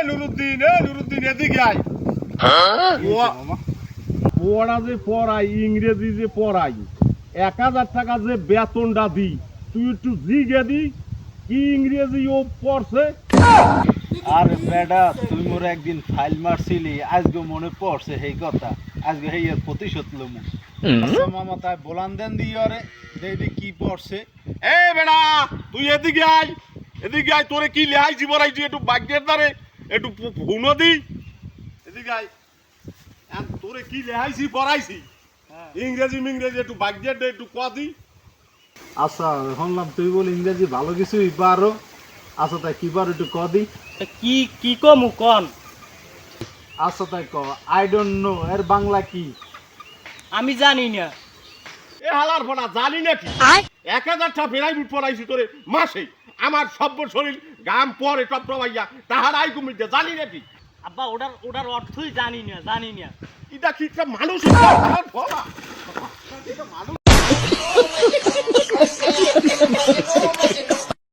নুরুদ্দিন এদিকে আয়। ওরা যে পড়াই ইংরেজি যে পড়াই 1000 টাকা যে বেতনটা দি তুই একটু জিগে দি কি ইংরেজি ও পড়ছে। আরে বেডা তুই মোরে একদিন ফাইল মারছিলি আজকে মনে পড়ছে সেই কথা আজকে সেই এর প্রতিশোধ লমু। আচ্ছা মামা তাই বলান দেন দিয়রে দেখি কি পড়ছে। এ বেড়া তুই এদিকে আয় তোরে কি লেহাইছি বড়াইছি একটু বাগ্যের দ্বারে একটু ফোনও দি এদিকে আয় তোরে কি লেহাইছি পড়াইছি ইংরেজি মিংরেজি একটু বাগ্যের একটু ক দি। আচ্ছা শুনলাম তুই বল ইংরেজি ভালো কিছুই পারো। আচ্ছা তাই কি পারো একটু কদি। কি কি কমু কন? আচ্ছা তাই ক আই ডোন্ট নো এর বাংলা কি? আমি জানি না। এ হালার ফোনা জানি নাকি 1000টা প্রাইভেট পড়াইছি তোরে মাসে আমার সভ্য শরীর গাম পরে টপ প্রবাইয়া তাহার আই কুমির জানি নাকি? আব্বা ওটার অর্থই জানি না। এটা কি একটা মানুষ এটা হালার ফোনা এটা মানুষ